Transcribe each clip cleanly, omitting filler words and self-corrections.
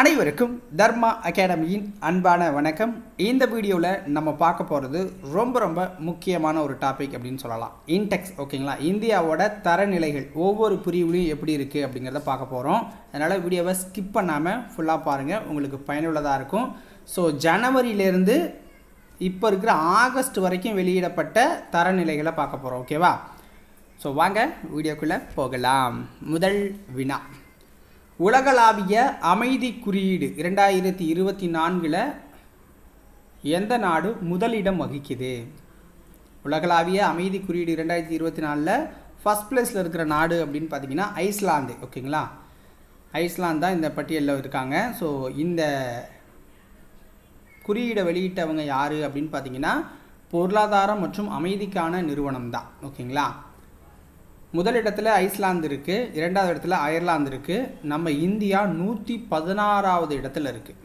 அனைவருக்கும் தர்மா அகாடமியின் அன்பான வணக்கம். இந்த வீடியோவில் நம்ம பார்க்க போகிறது ரொம்ப முக்கியமான ஒரு டாபிக் அப்படின்னு சொல்லலாம். இன்டெக்ஸ் ஓகேங்களா, இந்தியாவோட தரநிலைகள் ஒவ்வொரு பிரிவுலையும் எப்படி இருக்குது அப்படிங்கிறத பார்க்க போகிறோம். அதனால் வீடியோவை ஸ்கிப் பண்ணாமல் ஃபுல்லாக பாருங்கள், உங்களுக்கு பயனுள்ளதாக இருக்கும். ஸோ ஜனவரியிலேருந்து இப்போ இருக்கிற ஆகஸ்ட் வரைக்கும் வெளியிடப்பட்ட தரநிலைகளை பார்க்க போகிறோம். ஓகேவா? ஸோ வாங்க வீடியோக்குள்ளே போகலாம். முதல் வினா, உலகளாவிய அமைதி குறியீடு 2024 எந்த நாடு முதலிடம் வகிக்குது? உலகளாவிய அமைதி குறியீடு 2024 ஃபஸ்ட் பிளேஸில் இருக்கிற நாடு அப்படின்னு பார்த்தீங்கன்னா ஐஸ்லாந்து. ஓகேங்களா, ஐஸ்லாந்து தான் இந்த பட்டியலில் இருக்காங்க. ஸோ இந்த குறியீடை வெளியிட்டவங்க யார் அப்படின்னு பார்த்தீங்கன்னா பொருளாதாரம் மற்றும் அமைதிக்கான நிறுவனம் தான். ஓகேங்களா, முதலிடத்தில் ஐஸ்லாந்து இருக்குது, இரண்டாவது இடத்துல அயர்லாந்து இருக்குது, நம்ம இந்தியா 116வது இடத்துல இருக்குது,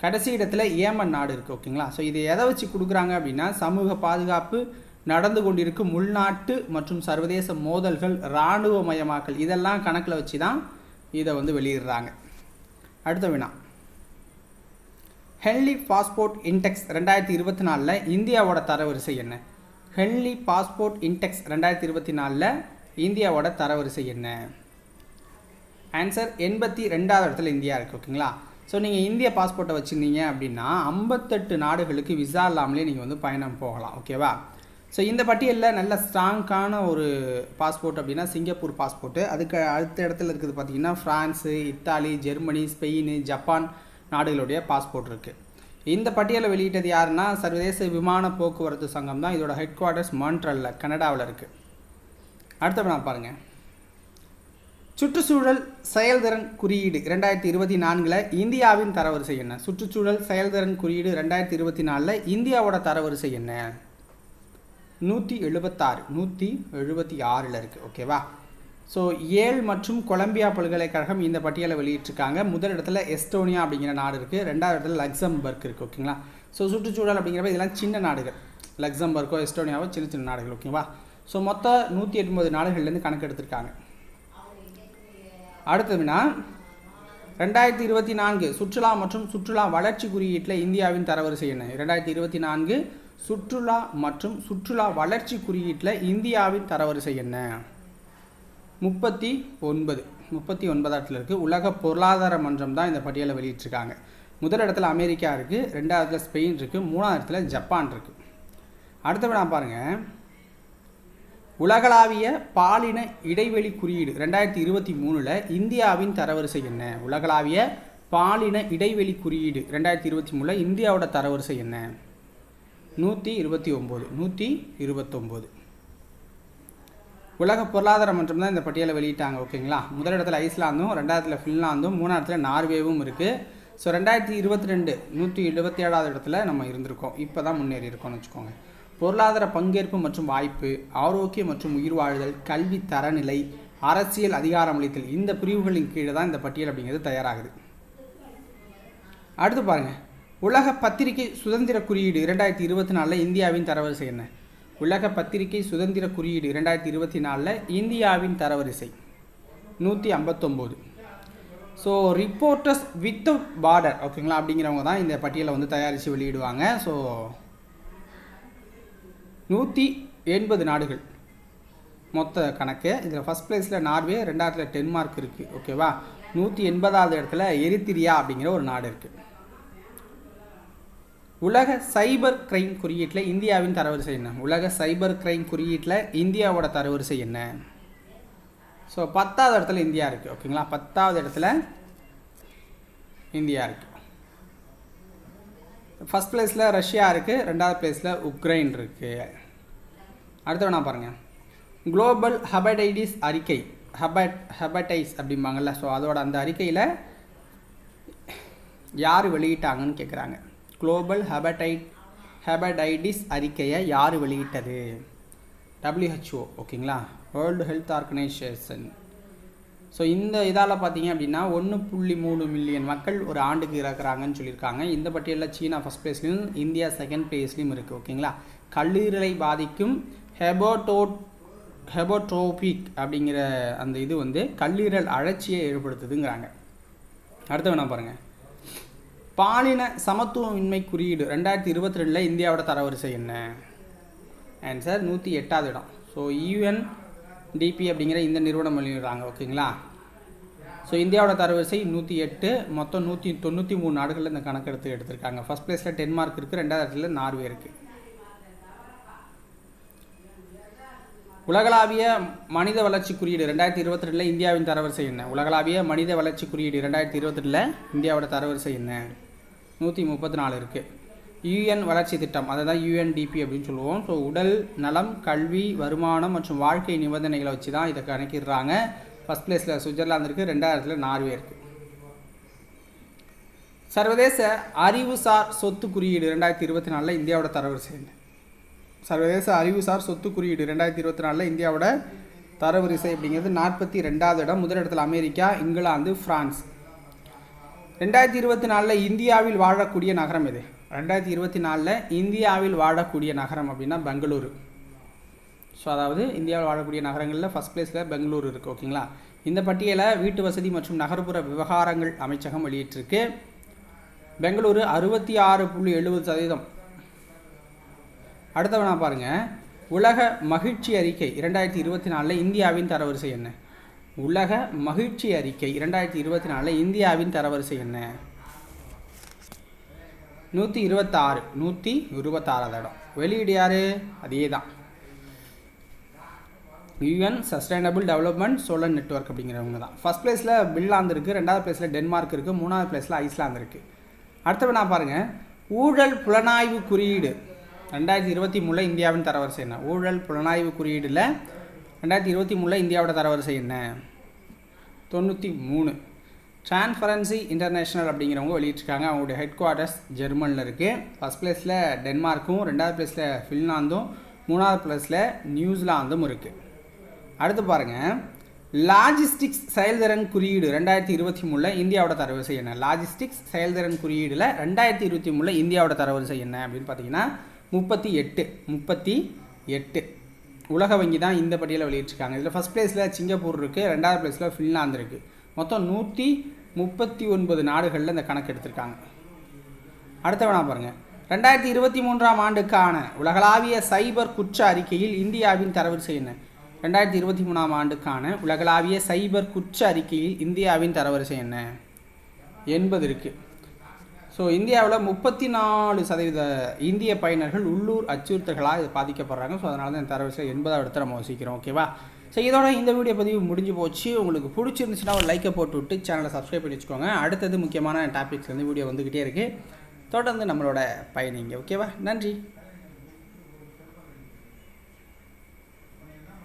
கடைசி இடத்துல ஏமன் நாடு இருக்குது. ஓகேங்களா, ஸோ இதை எதை வச்சு கொடுக்குறாங்க அப்படின்னா சமூக பாதுகாப்பு, நடந்து கொண்டிருக்கும் உள்நாட்டு மற்றும் சர்வதேச மோதல்கள், இராணுவமயமாக்கல், இதெல்லாம் கணக்கில் வச்சு தான் இதை வெளியிடுறாங்க. அடுத்த வினா, ஹென்லி பாஸ்போர்ட் இன்டெக்ஸ் 2024 இந்தியாவோட தரவரிசை என்ன? ஹென்லி பாஸ்போர்ட் இன்டெக்ஸ் 2024 இந்தியாவோட தரவரிசை என்ன? ஆன்சர் 82வது இடத்துல இந்தியா இருக்குது. ஓகேங்களா, ஸோ நீங்கள் இந்திய பாஸ்போர்ட்டை வச்சுருந்தீங்க அப்படின்னா 58 நாடுகளுக்கு விசா இல்லாமலே நீங்கள் பயணம் போகலாம். ஓகேவா? ஸோ இந்த பட்டியலில் நல்ல ஸ்ட்ராங்கான ஒரு பாஸ்போர்ட் அப்படின்னா சிங்கப்பூர் பாஸ்போர்ட்டு. அதுக்கு அடுத்த இடத்துல இருக்குது பார்த்திங்கன்னா France, Italy, Germany, Spain, Japan நாடுகளுடைய பாஸ்போர்ட் இருக்குது. இந்த பட்டியலை வெளியிட்டது யாருன்னா சர்வதேச விமான போக்குவரத்து சங்கம் தான். இதோட ஹெட் குவார்ட்டர்ஸ் மான்ட்ரலில் கனடாவில் இருக்குது. அடுத்த நான் பாருங்கள், சுற்றுச்சூழல் செயல்திறன் குறியீடு 2024 இந்தியாவின் தரவரிசை என்ன? சுற்றுச்சூழல் செயல்திறன் குறியீடு 2024 இந்தியாவோட தரவரிசை என்ன? 176 இருக்குது. ஓகேவா? ஸோ ஏல் மற்றும் கொலம்பியா பல்கலைக்கழகம் இந்த பட்டியலை வெளியிட்டிருக்காங்க. முதல் இடத்துல எஸ்டோனியா அப்படிங்கிற நாடு இருக்குது, ரெண்டாவது இடத்துல லக்சம்பர்க் இருக்குது. ஓகேங்களா, ஸோ சுற்றுச்சூழல் அப்படிங்கிறப்ப இதெல்லாம் சின்ன நாடுகள், லக்சம்பர்க்கோ எஸ்டோனியாவோ சின்ன நாடுகள். ஓகேவா? ஸோ மொத்தம் 180 நாடுகள்லேருந்து கணக்கு எடுத்திருக்காங்க. அடுத்ததுனா 2024 சுற்றுலா மற்றும் சுற்றுலா வளர்ச்சி குறியீட்டில் இந்தியாவின் தரவரிசை என்ன? 2024 சுற்றுலா மற்றும் சுற்றுலா வளர்ச்சி குறியீட்டில் இந்தியாவின் தரவரிசை என்ன? 39வது இடத்துல இருக்குது. உலக பொருளாதார மன்றம் தான் இந்த பட்டியலை வெளியிட்டிருக்காங்க. முதல் இடத்துல அமெரிக்கா இருக்குது, ரெண்டாவது இடத்துல ஸ்பெயின் இருக்குது, மூணாவது இடத்துல ஜப்பான் இருக்குது. அடுத்த வினா பாருங்கள், உலகளாவிய பாலின இடைவெளி குறியீடு 2023 இந்தியாவின் தரவரிசை என்ன? உலகளாவிய பாலின இடைவெளி குறியீடு 2023 இந்தியாவோட தரவரிசை என்ன? 129. உலக பொருளாதார மன்றம் தான் இந்த பட்டியலை வெளியிட்டாங்க. ஓகேங்களா, முதல் இடத்துல ஐஸ்லாந்தும், ரெண்டாவது இடத்துல ஃபின்லாந்தும், மூணாவது இடத்துல நார்வேவும் இருக்குது. ஸோ 2022 127வது இடத்துல நம்ம இருந்திருக்கோம். இப்போ தான் முன்னேறி இருக்கோம்னு வச்சுக்கோங்க. பொருளாதார பங்கேற்பு மற்றும் வாய்ப்பு, ஆரோக்கியம் மற்றும் உயிர் வாழ்தல், கல்வி தரநிலை, அரசியல் அதிகாரமளித்தல், இந்த பிரிவுகளின் கீழே தான் இந்த பட்டியல் அப்படிங்கிறது தயாராகுது. அடுத்து பாருங்கள், உலக பத்திரிகை சுதந்திர குறியீடு 2024 இந்தியாவின் தரவரிசை என்ன? உலக பத்திரிகை சுதந்திர குறியீடு 2024 இந்தியாவின் தரவரிசை 159. ஸோ ரிப்போர்ட்டர்ஸ் வித்தவுட் பார்டர் ஓகேங்களா அப்படிங்கிறவங்க தான் இந்த பட்டியலை தயாரித்து வெளியிடுவாங்க. ஸோ 180 நாடுகள் மொத்த கணக்கு. இதில் ஃபஸ்ட் பிளேஸில் நார்வே, ரெண்டாவதுல டென்மார்க் இருக்குது. ஓகேவா? 180வது இடத்துல எரித்திரியா அப்படிங்கிற ஒரு நாடு இருக்குது. உலக சைபர் கிரைம் குறியீட்டில் இந்தியாவின் தரவரிசை என்ன? உலக சைபர் கிரைம் குறியீட்டில் இந்தியாவோட தரவரிசை என்ன? ஸோ 10வது இடத்துல இந்தியா இருக்குது. ஓகேங்களா, 10வது இடத்துல இந்தியா இருக்குது. ஃபஸ்ட் பிளேஸில் ரஷ்யா இருக்குது, ரெண்டாவது பிளேஸில் உக்ரைன் இருக்குது. அடுத்தவனா பாருங்கள், குளோபல் ஹெபடைட்டிஸ் அறிக்கை, ஹெபடைஸ் அப்படிம்பாங்கள்ல, ஸோ அதோட அந்த அறிக்கையில் யார் வெளியிட்டாங்கன்னு கேட்குறாங்க. குளோபல் ஹெபடைட்டிஸ் அறிக்கையை யார் வெளியிட்டது? WHO. ஓகேங்களா, வேர்ல்டு ஹெல்த் ஆர்கனைசேஷன். ஸோ இந்த இதால் பார்த்தீங்க அப்படின்னா 1.3 மில்லியன் மக்கள் ஒரு ஆண்டுக்கு இறக்குறாங்கன்னு சொல்லியிருக்காங்க. இந்த பட்டியலில் சீனா ஃபஸ்ட் பிளேஸ்லையும் இந்தியா செகண்ட் பிளேஸ்லையும் இருக்குது. ஓகேங்களா, கல்லீரலை பாதிக்கும் ஹெபோட்ரோபிக் அப்படிங்கிற அந்த இது கல்லீரல் அழற்சியை ஏற்படுத்துதுங்கிறாங்க. அடுத்து வேணா பாருங்கள், பாலின சமத்துவமின்மை குறியீடு 2022 இந்தியாவோட தரவரிசை என்ன? ஆன்சர் 108வது இடம். ஸோ யூஎன்டிபி அப்படிங்கிற இந்த நிறுவனம் வெளியிடுறாங்க. ஓகேங்களா? ஸோ இந்தியாவோட தரவரிசை 108, மொத்தம் 193 நாடுகளில் இந்த கணக்கெடுத்து எடுத்திருக்காங்க. ஃபர்ஸ்ட் பிளேஸில் டென்மார்க் இருக்குது, 2வது இடத்துல நார்வே இருக்குது. உலகளாவிய மனித வளர்ச்சி குறியீடு 2022 இந்தியாவின் தரவரிசை என்ன? உலகளாவிய மனித வளர்ச்சி குறியீடு 2022 இந்தியாவோட தரவரிசை என்ன? 134 இருக்குது. யூஎன் வளர்ச்சி திட்டம், அதை தான் யூஎன்டிபி அப்படின்னு சொல்லுவோம். ஸோ உடல் நலம், கல்வி, வருமானம் மற்றும் வாழ்க்கை நிபந்தனைகளை வச்சு தான் இதை கணக்கிடுறாங்க. ஃபர்ஸ்ட் பிளேஸில் சுவிட்சர்லாந்து இருக்குது, 2வது இடத்துல நார்வே இருக்குது. சர்வதேச அறிவுசார் சொத்து குறியீடு 2024 இந்தியாவோட தரவரிசை என்ன? சர்வதேச அறிவுசார் சொத்து குறியீடு 2024 இந்தியாவோட தரவரிசை அப்படிங்கிறது 42வது இடம். முதல் இடத்துல அமெரிக்கா, இங்கிலாந்து, ஃப்ரான்ஸ். 2024 இந்தியாவில் வாழக்கூடிய நகரம் எது? 2024 இந்தியாவில் வாழக்கூடிய நகரம் அப்படின்னா பெங்களூரு. ஸோ அதாவது இந்தியாவில் வாழக்கூடிய நகரங்களில் ஃபஸ்ட் பிளேஸில் பெங்களூரு இருக்குது. ஓகேங்களா? இந்த பட்டியலை வீட்டு வசதி மற்றும் நகர்ப்புற விவகாரங்கள் அமைச்சகம் வெளியிட்டிருக்கு. பெங்களூரு 66.70%. அடுத்தவனா பாருங்கள், உலக மகிழ்ச்சி அறிக்கை 2024 இந்தியாவின் தரவரிசை என்ன? உலக மகிழ்ச்சி அறிக்கை 2024 இந்தியாவின் தரவரிசை என்ன? 126 இடம். வெளியீடு யார்? அதே தான், UN sustainable development solar network அப்படிங்கிறவங்க தான். ஃபர்ஸ்ட் பிளேஸில் பின்லாந்து இருக்குது, 2வது பிளேஸில் டென்மார்க் இருக்குது, 3வது பிளேஸில் ஐஸ்லாந்து இருக்குது. அடுத்தவனா பாருங்கள், ஊழல் புலனாய்வு குறியீடு 2023 இந்தியாவின் தரவரிசை என்ன? ஊழல் புலனாய்வு குறியீடில் 2023 இந்தியாவோட தரவரிசை என்ன? 93. டிரான்ஸ்பரன்சி இன்டர்நேஷ்னல் அப்படிங்கிறவங்க வெளியிட்டிருக்காங்க. அவங்களுடைய ஹெட் குவார்ட்டர்ஸ் ஜெர்மனியில் இருக்குது. ஃபர்ஸ்ட் பிளேஸில் டென்மார்க்கும், 2வது பிளேஸில் ஃபின்லாந்தும், 3வது பிளேஸில் நியூசிலாந்தும் இருக்குது. அடுத்து பாருங்கள், லாஜிஸ்டிக்ஸ் செயல்திறன் குறியீடு 2023 இந்தியாவோட தரவரிசை என்ன? லாஜிஸ்டிக்ஸ் செயல்திறன் குறியீடில் 2023 இந்தியாவோட தரவரிசை என்ன அப்படின்னு பார்த்தீங்கன்னா 38. உலக வங்கி தான் இந்த பட்டியலை வெளியிட்டிருக்காங்க. இதில் ஃபஸ்ட் பிளேஸில் சிங்கப்பூர் இருக்குது, 2வது பிளேஸில் ஃபின்லாந்து இருக்குது. மொத்தம் 139 நாடுகளில் இந்த கணக்கு எடுத்திருக்காங்க. அடுத்த வேணா பாருங்கள், 2023 ஆண்டுக்கான உலகளாவிய சைபர் குற்ற அறிக்கையில் இந்தியாவின் தரவரிசை என்ன? 2023 ஆண்டுக்கான உலகளாவிய சைபர் குற்ற அறிக்கையில் இந்தியாவின் தரவரிசை என்ன? 80 இருக்குது. ஸோ இந்தியாவில் 34% இந்திய பயனர்கள் உள்ளூர் அச்சுறுத்தல்களாக இது பாதிக்கப்படுறாங்க. ஸோ அதனால தான் இந்த தரவரிசை 80வது இடத்துல நம்ம வசிக்கிறோம். ஓகேவா? ஸோ இதோட இந்த வீடியோ பதிவு முடிஞ்சு போச்சு. உங்களுக்கு பிடிச்சிருந்துச்சுன்னா ஒரு லைக்கை போட்டு விட்டு சேனலை சப்ஸ்கிரைப் பண்ணி வச்சுக்கோங்க. அடுத்தது முக்கியமான டாபிக்ஸ் வந்து வீடியோ வந்துக்கிட்டே இருக்குது. தொடர்ந்து நம்மளோட பயணிங்க. ஓகேவா? நன்றி.